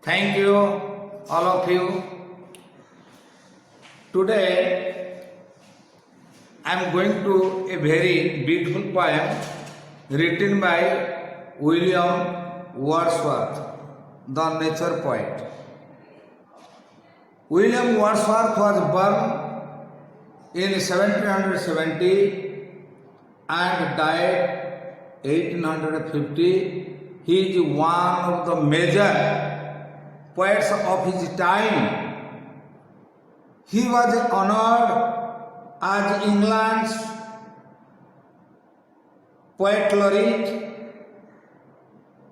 Thank you, all of you. Today I am going to a very beautiful poem written by William Wordsworth, the nature poet. William Wordsworth was born in 1770 and died 1850. He is one of the major poets of his time. He was honored as England's poet laureate.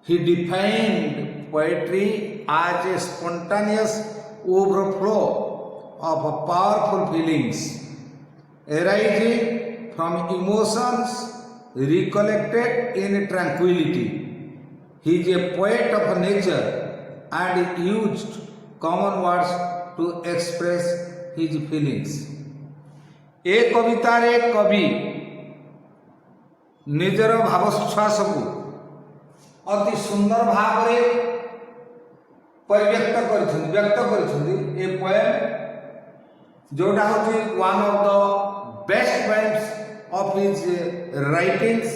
He defined poetry as a spontaneous overflow of powerful feelings arising from emotions recollected in tranquility. He is a poet of nature and used common words to express his feelings. ए कवितारे कवि निजर भावोच्छ्वासकु अति सुंदर भाव व्यक्त कर a poem जोटा हूँ one of the best poems of his writings.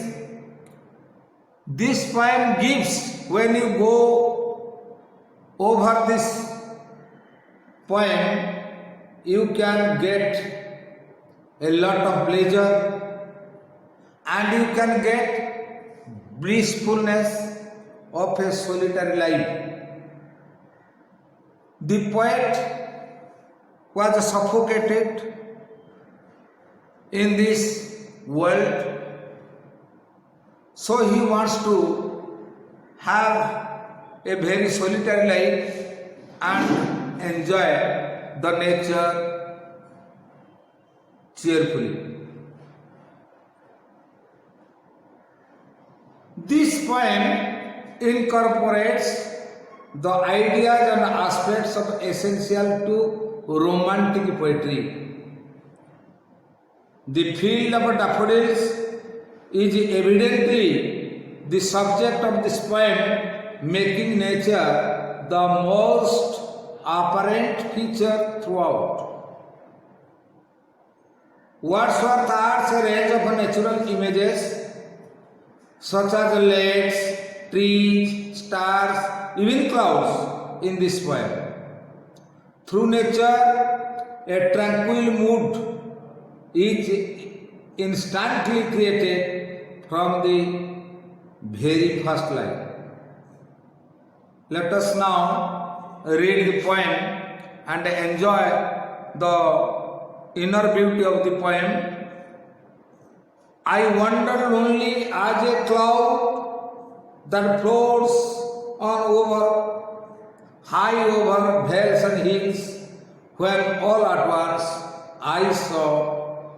This poem gives when you go over this poem you can get a lot of pleasure and you can get blissfulness of a solitary life. The poet was suffocated in this world, so he wants to have a very solitary life and enjoy the nature cheerfully. This poem incorporates the ideas and aspects of essential to romantic poetry. The field of daffodils is evidently the subject of this poem, making nature the most apparent feature throughout. Wordsworth adds a range of natural images such as lakes, trees, stars, even clouds in this poem. Through nature, a tranquil mood is instantly created from the very first line. Let us now read the poem and enjoy the inner beauty of the poem. I wander lonely as a cloud that floats on high over vales and hills, when all at once I saw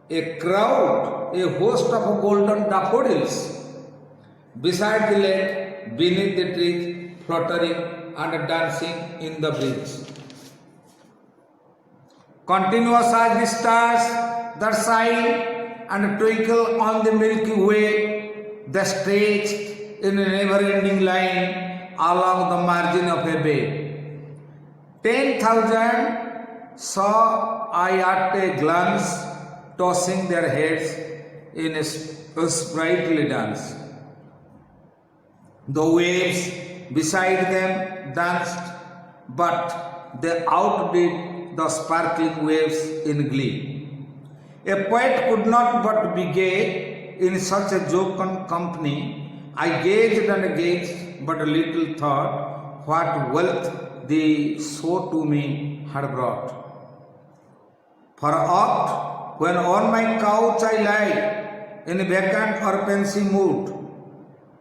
a crowd, a host of golden daffodils beside the lake, beneath the trees, fluttering and dancing in the breeze. Continuous as the stars that shine and twinkle on the Milky Way, they stretched in a never-ending line along the margin of a bay. 10,000 saw I at a glance, tossing their heads in a sprightly dance. The waves beside them danced, but they outdid the sparkling waves in glee. A poet could not but be gay in such a jocund company. I gazed and gazed, but little thought what wealth the show to me had brought. For oft, when on my couch I lie, in vacant or pensive mood,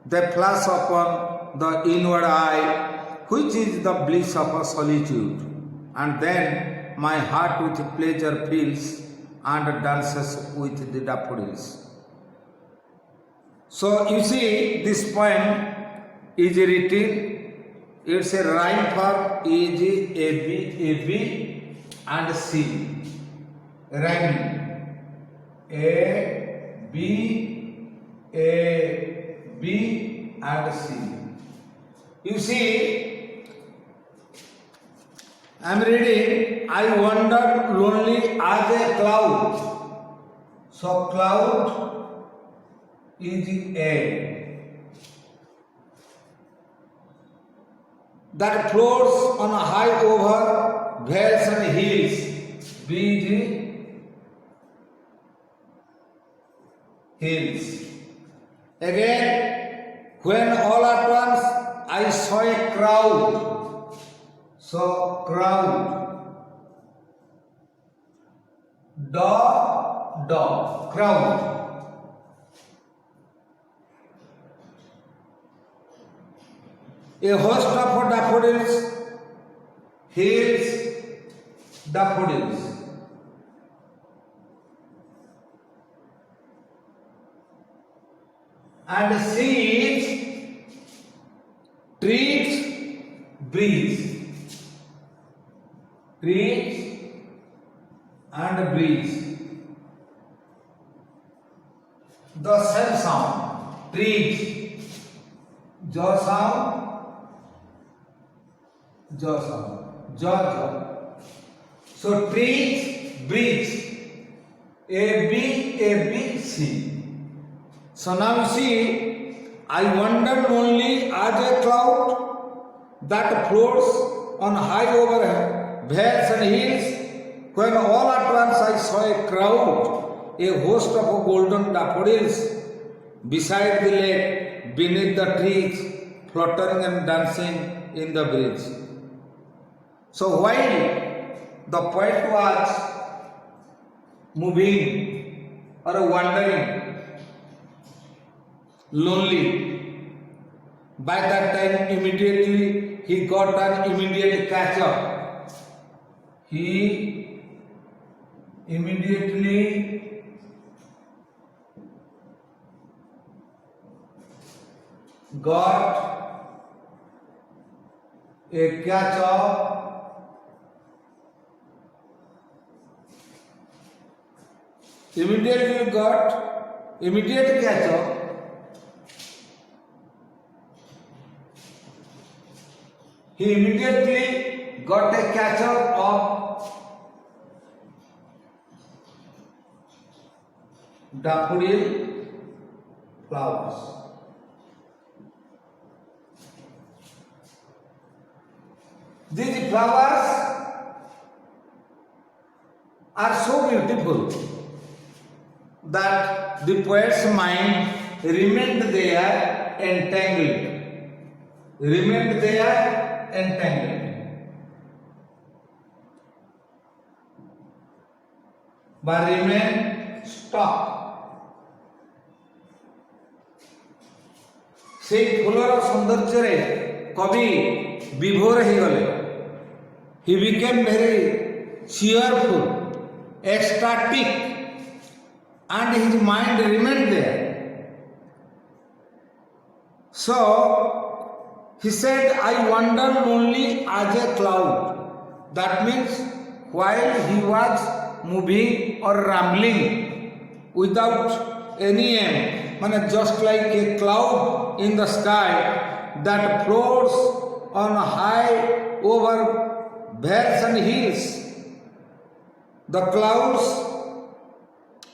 they flash upon the inward eye, which is the bliss of a solitude, and then my heart with pleasure fills and dances with the daffodils. So you see, this poem is written, it's a rhyme for A, G, A, B, A, B and C. Rhyming A, B, A, B and C. You see, I am reading, I wandered lonely as a cloud. So cloud is air that floats on a high over vales and hills. B is hills. Again, when all at once I saw a crowd. So crowd. Crowd. A host of daffodils, hills, daffodils. And seeds, trees, breeze. Trees and breeze. The same sound. Trees. Jaw sound. Jaw sound. Jaw. So trees, breeze. A, B, C. So now you see, I wandered only as a cloud that floats on high over vales and hills, when all at once I saw a crowd, a host of golden daffodils, beside the lake, beneath the trees, fluttering and dancing in the breeze. So while the poet was moving or wandering, lonely, by that time immediately he got an immediate catch up. He immediately got a catch up. Immediately got immediate catch up. He immediately got a catch up of daffodil flowers. These flowers are so beautiful that the poet's mind remained there entangled. But remain stuck. সেই floor সৌন্দর্যরে কবি বিভোর হয়ে গলে। He became very cheerful, ecstatic, and his mind remained there. So he said, I wandered only as a cloud. That means while he was moving or rambling without any aim, just like a cloud in the sky that floats on high over vales and hills. The clouds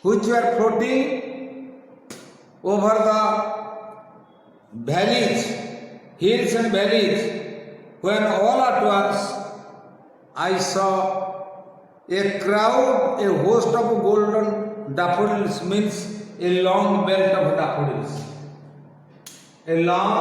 which were floating over the valleys, hills and valleys, when all at once I saw a crowd, a host of golden daffodils, means a long belt of daffodils. A long